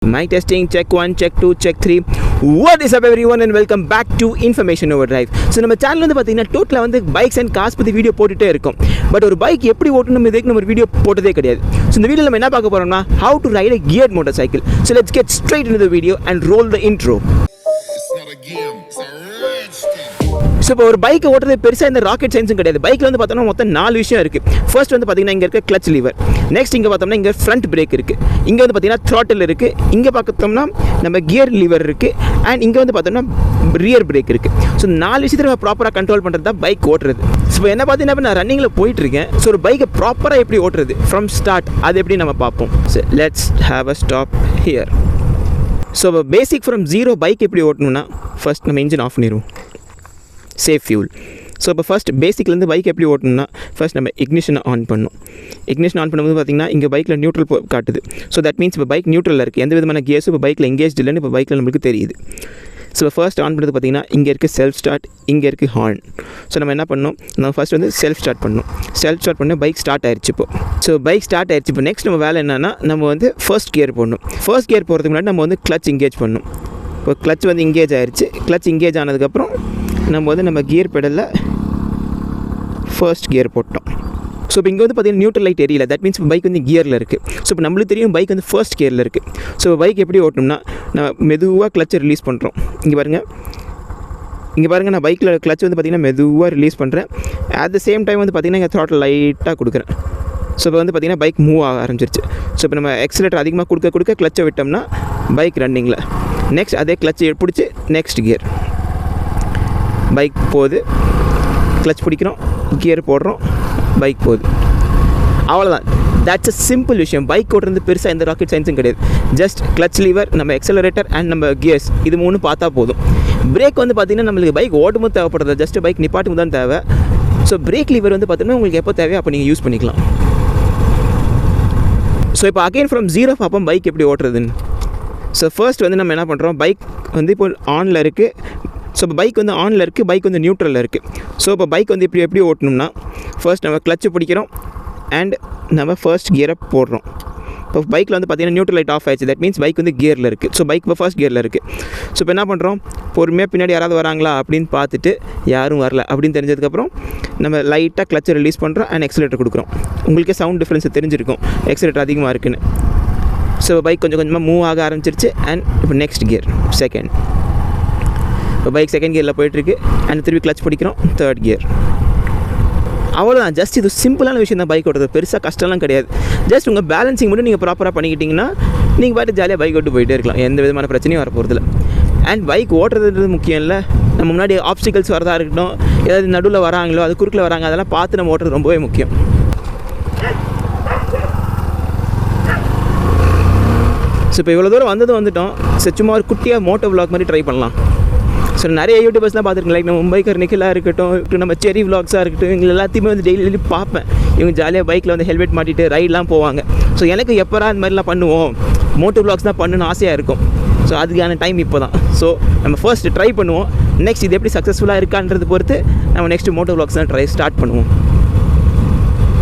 My testing, check 1, check 2, check 3. What is up everyone and welcome back to Information Overdrive. So நம்ம channel வந்து பார்த்தீங்கன்னா டோட்டலாக வந்து bikes and cars பற்றி video போட்டுகிட்டே இருக்கும். பட் ஒரு பைக் எப்படி ஓட்டணும் இதுக்கு நம்ம வீடியோ போட்டதே கிடையாது. ஸோ இந்த வீடியோவில் நம்ம என்ன பார்க்க போகிறோம்னா how to ride a geared motorcycle. So let's get straight into the video and roll the intro. So இப்போ ஒரு பைக்கை ஓட்டுறது பெருசாக இந்த ராக்கெட் சயின்ஸும் கிடையாது. பைக்கில் வந்து பார்த்தோம்னா மொத்தம் 4 விஷயம் இருக்குது. ஃபர்ஸ்ட் வந்து பார்த்தீங்கன்னா இங்கே இருக்க கிளச் லீவர், நெக்ஸ்ட் இங்கே பார்த்தோம்னா இங்கே ஃப்ரண்ட் பிரேக் இருக்குது, இங்கே வந்து பார்த்தீங்கன்னா த்ராட்டில் இருக்குது, இங்கே பார்த்தோம்னா நம்ம கியர் லீவர் இருக்குது, அண்ட் இங்கே வந்து பார்த்தோம்னா ரியர் பிரேக் இருக்குது. ஸோ 4 விஷயத்தை நம்ம ப்ராப்பராக கண்ட்ரோல் பண்ணுறது தான் பைக் ஓட்டுறது. ஸோ இப்போ என்ன பார்த்தீங்கன்னா நான் ரன்னிங்கில் போயிட்டுருக்கேன். ஸோ ஒரு பைக்கை ப்ராப்பராக எப்படி ஓட்டுறது ஃப்ரம் ஸ்டார்ட் அது எப்படி நம்ம பார்ப்போம். So let's have a stop here. So இப்போ பேசிக் ஃப்ரம் ஜீரோ பைக் எப்படி ஓட்டணும்னா ஃபர்ஸ்ட் நம்ம இன்ஜின் ஆஃப் பண்ணிடுவோம். Safe fuel. ஸோ இப்போ ஃபஸ்ட் பேசிக்லேருந்து பைக் எப்படி ஓட்டணும்னா ஃபர்ஸ்ட் நம்ம இக்னிஷனை ஆன் பண்ணணும். இக்னிஷன் ஆன் பண்ணும்போது பார்த்திங்கன்னா இங்கே பைக்கில் நியூட்ரல் காட்டுது. ஸோ தட் மீன்ஸ் இப்போ பைக் நியூட்ரலில் இருக்குது, எந்த விதமான கியர்ஸும் இப்போ பைக்கில் எங்கேஜ் இல்லைன்னு இப்போ பைக்கில் நம்மளுக்கு தெரியுது. ஸோ ஃபர்ஸ்ட் ஆன் பண்ணுறது பார்த்திங்கன்னா இங்கே இருக்குது செல்ஃப் ஸ்டார்ட், இங்கே இருக்குது ஹார்ன். ஸோ நம்ம என்ன பண்ணணும், நம்ம ஃபஸ்ட் வந்து செல்ஃப் ஸ்டார்ட் பண்ணணும். செல்ஃப் ஸ்டார்ட் பண்ண பைக் ஸ்டார்ட் ஆயிடுச்சு. இப்போ ஸோ பைக் ஸ்டார்ட் ஆயிடுச்சு. இப்போ நெக்ஸ்ட் நம்ம வேலை என்னென்னா நம்ம வந்து ஃபர்ஸ்ட் கியர் போடணும். ஃபர்ஸ்ட் கியர் போகிறதுக்கு முன்னாடி நம்ம வந்து கிளச் எங்கேஜ் பண்ணணும். இப்போ கிளச் வந்து எங்கேஜ் ஆயிடுச்சு. கிளச் எங்கேஜ் ஆனதுக்கப்புறம் நம்ம வந்து நம்ம கியர் பெடலில் ஃபர்ஸ்ட் கியர் போட்டோம். ஸோ இப்போ இங்கே வந்து பார்த்திங்கன்னா நியூட்ரல் லைட் எரியல. தட் மீன்ஸ் பைக் வந்து கியரில் இருக்குது. ஸோ இப்போ நம்மளுக்கு தெரியும் பைக் வந்து ஃபர்ஸ்ட் கியரில் இருக்குது. ஸோ பைக் எப்படி ஓட்டணும்னா நம்ம மெதுவாக கிளச்சை ரிலீஸ் பண்ணுறோம். இங்கே பாருங்கள் நான் பைக்கில் கிளச் வந்து பார்த்திங்கன்னா மெதுவாக ரிலீஸ் பண்ணுறேன். அட் த சேம் டைம் வந்து பார்த்திங்கன்னா இங்கே த்ராட்டில் லைட்டாக கொடுக்குறேன். ஸோ இப்போ வந்து பார்த்திங்கன்னா பைக் மூவ் ஆக ஆரம்பிச்சிருச்சு. ஸோ இப்போ நம்ம எக்ஸலேட்டர் அதிகமாக கொடுக்க கிளச்சை விட்டோம்னா பைக் ரன்னிங்கில். நெக்ஸ்ட் அதே கிளச்சை பிடிச்சி நெக்ஸ்ட் கியர், பைக் போகுது, கிளச் பிடிக்கிறோம், கியர் போடுறோம், பைக் போகுது. அவ்வளோதான். தட்ஸ் அ சிம்பிள் விஷயம். பைக் ஓட்டுறது பெருசாக எந்த ராக்கெட் சயின்ஸும் கிடையாது. ஜஸ்ட் கிளச் லீவர், நம்ம எக்ஸலரேட்டர் அண்ட் நம்ம கியர்ஸ் இது 3 பார்த்தா போதும். பிரேக் வந்து பார்த்திங்கன்னா நம்மளுக்கு பைக் ஓட்டும்போது தேவைப்படுறது, ஜஸ்ட் பைக் நிப்பாட்டும் தான் தேவை. ஸோ பிரேக் லீவர் வந்து பார்த்திங்கன்னா உங்களுக்கு எப்போ தேவையோ அப்போ நீங்கள் யூஸ் பண்ணிக்கலாம். ஸோ இப்போ அகைன் ஃப்ரம் ஜீரோ பார்ப்போம் பைக் எப்படி ஓட்டுறதுன்னு. ஸோ ஃபர்ஸ்ட் வந்து நம்ம என்ன பண்ணுறோம், பைக் வந்து இப்போ ஆனில் இருக்குது. ஸோ இப்போ பைக் வந்து ஆனில் இருக்குது, பைக் வந்து நியூட்ரலில் இருக்குது. ஸோ இப்போ பைக் வந்து எப்படி ஓட்டணும்னா ஃபர்ஸ்ட் நம்ம கிளச்சு பிடிக்கிறோம் அண்ட் நம்ம ஃபர்ஸ்ட் கியரை போடுறோம். இப்போ பைக்கில் வந்து பார்த்திங்கன்னா நியூட்ரல் லைட் ஆஃப் ஆயிடுச்சு. தட் மீன்ஸ் பைக் வந்து கியரில் இருக்குது. ஸோ பைக் இப்போ ஃபர்ஸ்ட் கியரில் இருக்குது. ஸோ இப்போ என்ன பண்ணுறோம், பொறுமையாக பின்னாடி யாராவது வராங்களா அப்படின்னு பார்த்துட்டு யாரும் வரல அப்படின்னு தெரிஞ்சதுக்கப்புறம் நம்ம லைட்டாக கிளச்சை ரிலீஸ் பண்ணுறோம் அண்ட் எக்ஸலேட்டர் கொடுக்குறோம். உங்களுக்கே சவுண்ட் டிஃப்ரென்ஸ் தெரிஞ்சிருக்கும் எக்ஸலேட்டர் அதிகமாக இருக்குன்னு. ஸோ பைக் கொஞ்சம் கொஞ்சமாக மூவ் ஆக ஆரம்பிச்சிருச்சு. அண்ட் இப்போ நெக்ஸ்ட் கியர் செகண்ட். இப்போ பைக் செகண்ட் கியரில் போயிட்டுருக்கு அண்ட் திருப்பி கிளச் பிடிக்கிறோம், தேர்ட் கியர். அவ்வளோதான். ஜஸ்ட் இது சிம்பிளான விஷயம் தான் பைக் ஓட்டுறது. பெருசாக கஷ்டம்லாம் கிடையாது. ஜஸ்ட் உங்கள் பேலன்சிங் மட்டும் நீங்கள் ப்ராப்பராக பண்ணிக்கிட்டிங்கன்னா நீங்கள் பாட்டு ஜாலியாக பைக் ஓட்டு போயிட்டே இருக்கலாம். எந்த விதமான பிரச்சனையும் வர போகிறதில்ல. அண்ட் பைக் ஓட்டுறதுன்றது முக்கியம் இல்லை. நம்ம முன்னாடி ஆப்ஸ்டிகல்ஸ் வரதா இருக்கட்டும், ஏதாவது நடுவில் வராங்களோ அது குறுக்கில் வராங்க, அதெல்லாம் பார்த்து நம்ம ஓட்டுறது ரொம்பவே முக்கியம். ஸோ இப்போ இவ்வளோ தூரம் வந்துட்டோம். ஸோ சும்மா ஒரு குட்டியாக மோட்டோ விளாக் மாதிரி ட்ரை பண்ணலாம். ஸோ நிறைய யூடியூபர்ஸ்லாம் பார்த்துருக்கேன். லைக் நம்ம மும்பைக்கர் நிக்கிலாக இருக்கட்டும், நம்ம செரி விளாக்ஸாக இருக்கட்டும், இவங்க எல்லாத்தையுமே வந்து டெய்லி பார்ப்பேன். இவங்க ஜாலியாக பைக்கில் வந்து ஹெல்மெட் மாட்டிட்டு ரைட்லாம் போவாங்க. ஸோ எனக்கு எப்போரா இந்த மாதிரிலாம் பண்ணுவோம், மோட்டோ விளாக்ஸ் தான் பண்ணணும்னு ஆசையாக இருக்கும். ஸோ அதுக்கான டைம் இப்போ தான். ஸோ நம்ம ஃபர்ஸ்ட் ட்ரை பண்ணுவோம். நெக்ஸ்ட் இது எப்படி சக்ஸஸ்ஃபுல்லாக இருக்கான்றது பொறுத்து நம்ம நெக்ஸ்ட் மோட்டோ விளாக்ஸ் தான் ஸ்டார்ட் பண்ணுவோம்.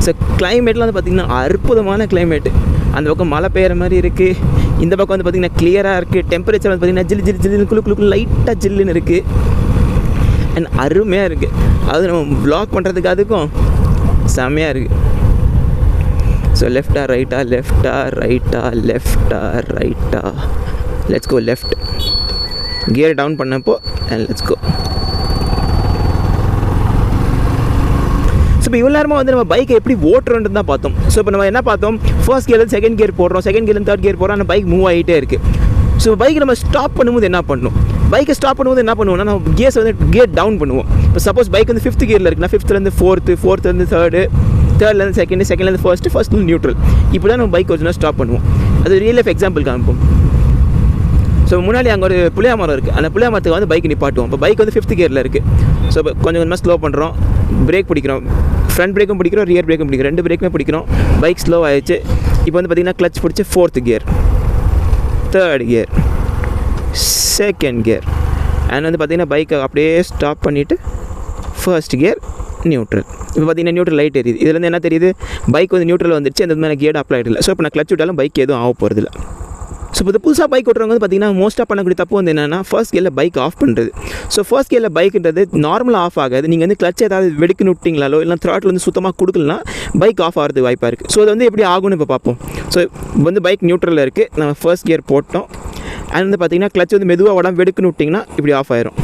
ஸோ கிளைமேட்லாம் வந்து பார்த்திங்கன்னா அற்புதமான கிளைமேட்டு. அந்த பக்கம் மழை பெய்கிற மாதிரி இருக்குது, இந்த பக்கம் வந்து பார்த்திங்கன்னா கிளியராக இருக்குது. டெம்பரேச்சர் வந்து பார்த்திங்கன்னா ஜில்லு குழு லைட்டாக ஜில்லுன்னு இருக்குது அண்ட் அருமையாக இருக்குது. அது நம்ம வ்ளாக் பண்ணுறதுக்கு அதுக்கும் செம்மையாக இருக்குது. ஸோ லெஃப்டா ரைட்டா let's go left. Gear down பண்ணப்போ அண்ட் லெட்ஸ் கோ. ஸோ இப்போ இவ்வளோ நேரமாக வந்து நம்ம பைக்கை எப்படி ஓட்டுறோன்றது தான் பார்த்தோம். ஸோ இப்போ நம்ம என்ன பார்த்தோம், ஃபர்ஸ்ட் கியர்லேருந்து செகண்ட் கியர் போடுறோம், செகண்ட் கியர்லேருந்து தேர்ட் கியர் போடுறோம், அந்த பைக் மூவ் ஆகிட்டே இருக்குது. ஸோ பைக்கை நம்ம ஸ்டாப் பண்ணும்போது என்ன பண்ணணும், பைக்கை ஸ்டாப் பண்ணும்போது என்ன பண்ணுவோம்னா நம்ம கியர்ஸ் வந்து கியர் டவுன் பண்ணுவோம். இப்போ சப்போஸ் பைக் வந்து 5th கியரில் இருக்குன்னா 5thலேருந்து 4th, 4thலேருந்து 3rd, 3rdலேருந்து 2nd, 2ndலேருந்து first, ஃபர்ஸ்ட்லேருந்து neutral. இப்படி தான் நம்ம பைக் கொஞ்சம் ஸ்டாப் பண்ணுவோம். அது ரியல் லைஃப் எக்ஸாம்பிள் காமிப்போம். ஸோ முன்னாடி அங்கே ஒரு புளியா மரம் இருக்குது. அந்த புளியா மரத்துக்கு வந்து பைக் நிப்பாட்டுவோம். இப்போ பைக் வந்து 5th கியரில் இருக்குது. ஸோ இப்போ கொஞ்சம் கொஞ்சமாக ஸ்லோ பண்ணுறோம், பிரேக் பிடிக்கிறோம், ஃப்ரண்ட் பிரேக்கும் பிடிக்கிறோம், ரியர் பிரேக்கும் பிடிக்கிறோம், 2 பிரேக்குமே பிடிக்கிறோம். பைக் ஸ்லோ ஆகிடுச்சு. இப்போ வந்து பார்த்திங்கன்னா கிளச் பிடிச்சி 4th gear, 3rd gear, 2nd gear and வந்து பார்த்திங்கன்னா பைக்கை அப்படியே ஸ்டாப் பண்ணிவிட்டு ஃபர்ஸ்ட் கியர் நியூட்ரல். இப்போ பார்த்திங்கன்னா நியூட்ரல் லைட் எரியுது. இதுலேருந்து என்ன தெரியுது, பைக் வந்து நியூட்ரல் வந்துடுச்சு, அந்த மாதிரி கியர் அப்ளை ஆகிடல. ஸோ இப்போ நான் கிளச் விட்டாலும் பைக் எதுவும் ஆக போகிறதில்ல. ஸோ இப்போ புதுசாக பைக் ஓட்டுறவங்க வந்து பார்த்திங்கன்னா மோஸ்ட்டாக பண்ணக்கூடிய தப்பு வந்து என்னென்னா ஃபர்ஸ்ட் கியரில் பைக் ஆஃப் பண்ணுறது. ஸோ ஃபர்ஸ்ட் கியரில் பைக்குன்றது நார்மலாக ஆஃப் ஆகாது. நீங்கள் வந்து கிளச் ஏதாவது வெடிக்குன்னு விட்டிங்களாலோ இல்லை த்ராட்டில் வந்து சுத்தமாக கொடுக்கலனா பைக் ஆஃப் ஆகிறதுக்கு வாய்ப்பாக இருக்குது. ஸோ அது வந்து எப்படி ஆகும்னு இப்போ பார்ப்போம். ஸோ வந்து பைக் நியூட்ரலில் இருக்குது, நம்ம ஃபர்ஸ்ட் கியர் போட்டோம். அண்ட் வந்து பார்த்திங்கன்னா கிளச் வந்து மெதுவாக உடம்பு வெடுக்குன்னு விட்டிங்கன்னா இப்படி ஆஃப் ஆயிரும்.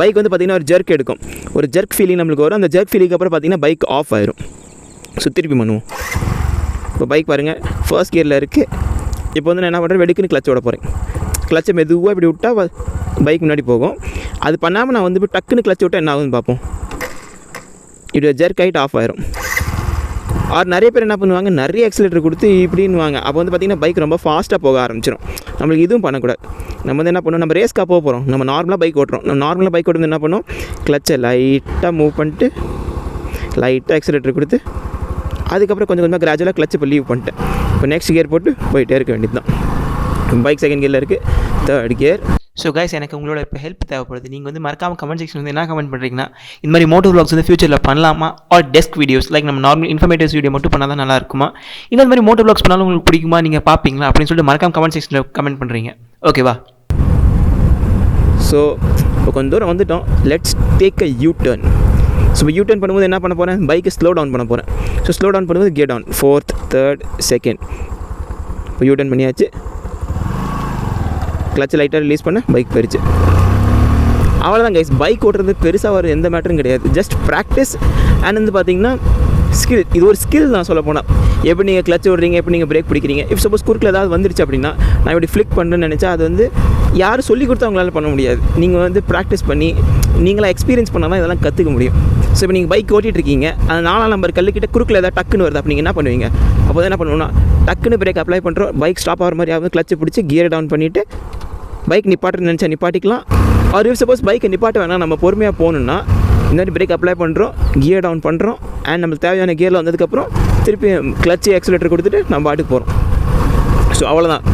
பைக் வந்து பார்த்திங்கன்னா ஒரு ஜர்க் எடுக்கும், ஒரு ஜர்க் ஃபீலிங் நம்மளுக்கு வரும். அந்த ஜர்க் ஃபீலிங்க்கு அப்புறம் பார்த்திங்கன்னா பைக் ஆஃப் ஆயிரும். ஸோ திருப்பி பண்ணுவோம். இப்போ பைக் பாருங்கள் ஃபர்ஸ்ட் கியரில் இருக்குது. இப்போ வந்து நான் என்ன பண்ணுறேன், வெடுக்குன்னு கிளச் விட போகிறேன். கிளச்சை மெதுவாக இப்படி விட்டால் பைக் முன்னாடி போகும். அது பண்ணாமல் நான் வந்து இப்போ டக்குன்னு கிளச் விட்டால் என்ன ஆகுதுன்னு பார்ப்போம். இப்படி ஜர்க் ஆகிட்டு ஆஃப் ஆயிரும். நிறைய பேர் என்ன பண்ணுவாங்க, நிறைய ஆக்சிலேட்டர் கொடுத்து இப்படின்னுவாங்க. அப்போ வந்து பார்த்திங்கன்னா பைக் ரொம்ப ஃபாஸ்ட்டாக போக ஆரம்பிச்சிடும். நம்மளுக்கு இதுவும் பண்ணக்கூடாது. நம்ம வந்து என்ன பண்ணுவோம், நம்ம ரேஸ்க்காக போக போகிறோம், நம்ம நார்மலாக பைக் ஓட்டுறோம். நம்ம நார்மலாக பைக் ஓட்டுறது என்ன பண்ணுவோம், கிளச்சை லைட்டாக மூவ் பண்ணிட்டு லைட்டாக ஆக்சிலேட்டர் கொடுத்து அதுக்கப்புறம் கொஞ்சம் கொஞ்சமாக கிராஜுவலாக கிளச் இப்போ லீவ் பண்ணிட்டேன். இப்போ நெக்ஸ்ட் கியர் போட்டு போயிட்டே இருக்க வேண்டியது தான். பைக் செகண்ட் கியரில் இருக்குது, தேர்ட் கியர். ஸோ கைஸ், எனக்கு உங்களோட இப்போ ஹெல்ப் தேவைப்படுது. நீங்கள் வந்து மறக்காமல் கமெண்ட் செக்ஷன் வந்து என்ன கமெண்ட் பண்ணுறீங்கன்னா, இந்த மாதிரி மோட்டோ vlogs வந்து ஃபியூச்சரில் பண்ணலாமா, ஆர் டெஸ்க் வீடியோஸ் லைக் நம்ம நார்மல் இன்ஃபர்மேட்டிவ்ஸ் வீடியோ மட்டும் பண்ணால் தான் நல்லா இருக்குமா, இந்த மாதிரி மோட்டோ vlogs பண்ணாலும் உங்களுக்கு பிடிக்குமா, நீங்கள் பார்ப்பீங்களா அப்படின்னு சொல்லிட்டு மறக்காமல் கமெண்ட் செக்ஷனில் கமெண்ட் பண்ணுறீங்க. ஓகேவா? ஸோ இப்போ கொஞ்சம் தூரம் வந்துட்டோம். Let's take a U turn. So இப்போ யூ டர்ன் பண்ணும்போது என்ன பண்ண போகிறேன், பைக்கை ஸ்லோ டவுன் பண்ண போகிறேன். ஸோ ஸ்லோ டவுன் பண்ணும்போது gear down, fourth, third, second. இப்போ யூ டர்ன் பண்ணியாச்சு. கிளச்சை லைட்டாக ரிலீஸ் பண்ண பைக் போயிடுச்சு. அவ்வளோதான் கைஸ். பைக் ஓட்டுறது பெருசாக ஒரு எந்த மேட்டரும் கிடையாது. ஜஸ்ட் ப்ராக்டிஸ் அண்ட் வந்து பார்த்திங்கன்னா ஸ்கில். இது ஒரு ஸ்கில் தான் சொல்ல போனால். எப்படி நீங்கள் கிளச் ஓடுறீங்க, எப்படி நீங்கள் பிரேக் பிடிக்கிறீங்க. இப்போ சப்போஸ் குறுக்கில் ஏதாவது வந்துருச்சு அப்படின்னா நான் இப்படி ஃப்ளிக் பண்ணுறேன்னு நினச்சா அது வந்து யாரும் சொல்லிக் கொடுத்தா அவங்களால பண்ண முடியாது. நீங்கள் வந்து ப்ராக்டிஸ் பண்ணி நீங்களாக எக்ஸ்பீரியன்ஸ் பண்ணால் தான் இதெல்லாம் கற்றுக்க முடியும். ஸோ இப்போ நீங்கள் பைக் ஓட்டிகிட்ருக்கீங்க, அந்த 4ஆம் நம்பர் கல்லுக்கிட்ட குறுக்கில் ஏதாவது டக்குன்னு வருது. அப்போ நீங்கள் என்ன பண்ணுவீங்க, அப்போ தான் என்ன பண்ணுவோம்னா டக்குன்னு பிரேக் அப்ளை பண்ணுறோம், பைக் ஸ்டாப் ஆகிற மாதிரி ஆகும், கிளச்சை பிடிச்சி கியர் டவுன் பண்ணிவிட்டு பைக் நிப்பாட்டுன்னு நினச்சா நிப்பாட்டிக்கலாம். ஆர் இஃப் சப்போஸ் பைக்கை நிப்பாட்ட வேணாம், நம்ம பொறுமையாக போகணுன்னா இந்த மாதிரி பிரேக் அப்ளை பண்ணுறோம், கியர் டவுன் பண்ணுறோம். அண்ட் நம்மளுக்கு தேவையான கியரில் வந்ததுக்கப்புறம் திருப்பி கிளச்சு ஆக்சிலேட்டர் கொடுத்துட்டு நம்ம பாட்டுக்கு போகிறோம். ஸோ அவ்வளோதான்.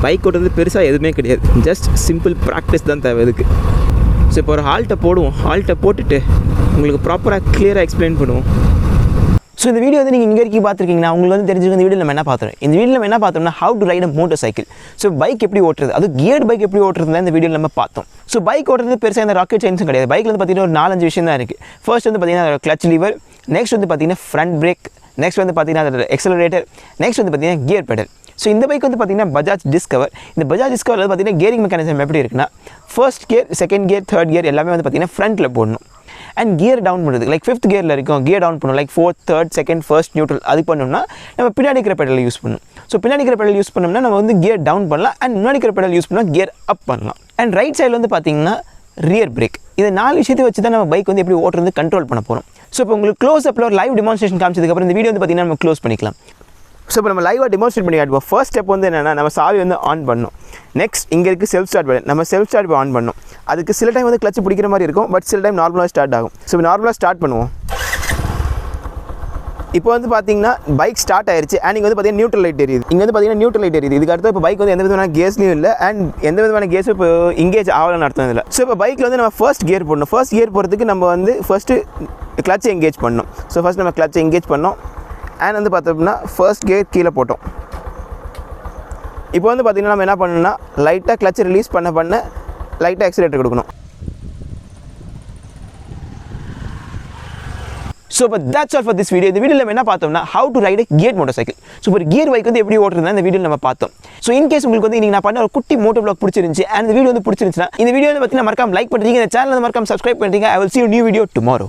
பைக் ஓட்டுறது பெருசாக எதுவுமே கிடையாது. ஜஸ்ட் சிம்பிள் ப்ராக்டிஸ் தான் தேவை இதுக்கு. ஸோ இப்போ ஒரு ஹால்ட்டை போடுவோம். ஹால்ட்டை போட்டுட்டு உங்களுக்கு ப்ராப்பராக கிளியராக எக்ஸ்பிளைன் பண்ணுவோம். ஸோ இந்த வீடியோ வந்து நீங்கள் இங்கே வரைக்கும் பார்த்துருக்கீங்கன்னா உங்களுக்கு வந்து தெரிஞ்சுக்க. இந்த வீடியோ நம்ம என்ன பார்த்தோம், இந்த வீடியோ நம்ம என்ன பார்த்தோம்னா how to right a motor cycle. So bike எப்படி ஓட்டுறது, அது கியர்ட் பைக் எப்படி ஓட்டுறது இந்த வீடியோ நம்ம பார்த்தோம். ஸோ பைக் ஓட்டுறது பெருசாக இந்த ராக்கெட் சயின்ஸும் கிடையாது. பைக்கில் வந்து பார்த்தீங்கன்னா ஒரு 4-5 விஷயம் தான் இருக்குது. ஃபர்ஸ்ட் வந்து பார்த்தீங்கன்னா கிளச் லீவர், நெக்ஸ்ட் வந்து பார்த்தீங்கன்னா ஃப்ரண்ட் பிரேக், நெக்ஸ்ட் வந்து பார்த்தீங்கன்னா எக்ஸலரேட்டர், நெக்ஸ்ட் வந்து பார்த்தீங்கன்னா கியர் பெடல். ஸோ இந்த பைக் வந்து பார்த்தீங்கன்னா பஜாஜ் டிஸ்கவர். இந்த பஜாஜ் டிஸ்கவரில் வந்து பார்த்தீங்கன்னா கியரிங் மெக்கானிசம் எப்படி இருக்குன்னா, first gear, second gear, third gear எல்லாமே வந்து பார்த்தீங்கன்னா ஃப்ரண்ட்டில் போடணும். அண்ட் கியர் டவுன் பண்ணுறது லைக் 5th கியரில் இருக்கும், கியர் டவுன் பண்ணணும். Like 4th, 3rd, 2nd, 1st neutral. அது பண்ணோம்னா நம்ம பின்னாடி இருக்கிற பெடல் யூஸ் பண்ணணும். ஸோ பின்னாடி இருக்கிற பெடல் யூஸ் பண்ணோம்னா நம்ம வந்து கியர் டவுன் பண்ணலாம். அண்ட் முன்னாடி இருக்கிற பெடல் யூஸ் பண்ணால் கியர் அப் பண்ணலாம். அண்ட் ரைட் சைடில் வந்து பார்த்தீங்கன்னா ரியர் பிரேக். இது 4 விஷயத்தை வச்சு தான் நம்ம பைக் வந்து எப்படி ஓட்டுறது கண்ட்ரோல் பண்ண போகிறோம். ஸோ இப்போ உங்களுக்கு க்ளோஸ் அப்பில் ஒரு லைவ் டெமான்ஸ்ட்ரேஷன் காமிச்சதுக்கப்புறம் இந்த வீடியோ வந்து பார்த்தீங்கன்னா நம்ம க்ளோஸ் பண்ணிக்கலாம். ஸோ இப்போ நம்ம லைவாக டெமான்ஸ்ட்ரேட் பண்ணி காட்டுவோம். ஃபர்ஸ்ட் ஸ்டெப் வந்து என்னென்னா நம்ம சாவி வந்து ஆன் பண்ணணும். நெக்ஸ்ட் இங்கே இருக்குது செல்ஃப் ஸ்டார்ட் பட்டன். நம்ம செல்ஃப் ஸ்டார்ட் ஆன் பண்ணணும். அதுக்கு சில டைம் வந்து கிளச் பிடிக்கிற மாதிரி இருக்கும், பட் சில டைம் நார்மலாக ஸ்டார்ட் ஆகும். ஸோ நார்மலாக ஸ்டார்ட் பண்ணுவோம். இப்போ வந்து பார்த்தீங்கன்னா பைக் ஸ்டார்ட் ஆயிடுச்சு. அண்ட் இங்கே வந்து பார்த்தீங்கன்னா நியூட்ரல் லைட் எரியுது. இங்கே வந்து பார்த்தீங்கன்னா நியூட்ரல் லைட் எரியுது. இதுக்கு அடுத்து இப்போ பைக் வந்து எந்த விதமான கேஸ்லையும் இல்லை, அண்ட் எந்த விதமான கேஸும் இப்போ இங்கேஜ் ஆகலன்னு அர்த்தம் இல்லை. ஸோ இப்போ பைக்கில் வந்து நம்ம ஃபர்ஸ்ட் கியர் போடணும். ஃபர்ஸ்ட் கியர் போகிறதுக்கு நம்ம வந்து ஃபஸ்ட்டு கிளச்சை எங்கேஜ் பண்ணணும். ஸோ ஃபஸ்ட் நம்ம கிளச்சை எங்கேஜ் பண்ணோம். அண்ட் வந்து பார்த்தோம்னா ஃபர்ஸ்ட் கியர் கீழே போட்டோம். இப்போ வந்து பார்த்திங்கன்னா நம்ம என்ன பண்ணணும்னா லைட்டாக கிளச்சை ரிலீஸ் பண்ண லைட்டாக ஆக்சிலேட்டர் கொடுக்கணும். ஸோ இப்போ that's all for this video. இந்த வீடியோவில் நம்ம என்ன பார்த்தோம்னா how to right gear motor cycle. So ஒரு கியர் பைக் வந்து எப்படி ஓட்டுறது இந்த வீடியோவில் நம்ம பார்த்தோம். ஸோ இன்கேஸ் உங்களுக்கு வந்து நீங்கள் நான் பண்ண ஒரு குட்டி மோட்டோ vlog பிடிச்சிருந்துச்சு அண்ட் இந்த வீடியோ வந்து பிடிச்சிருந்துச்சுன்னா இந்த வீடியோ வந்து பார்த்தீங்கன்னா மறக்காம லைக் பண்ணுறீங்க, இந்த சேனல் வந்து மறக்காம சப்ஸ்கிரைப் பண்ணுறீங்க. I will see you new video tomorrow.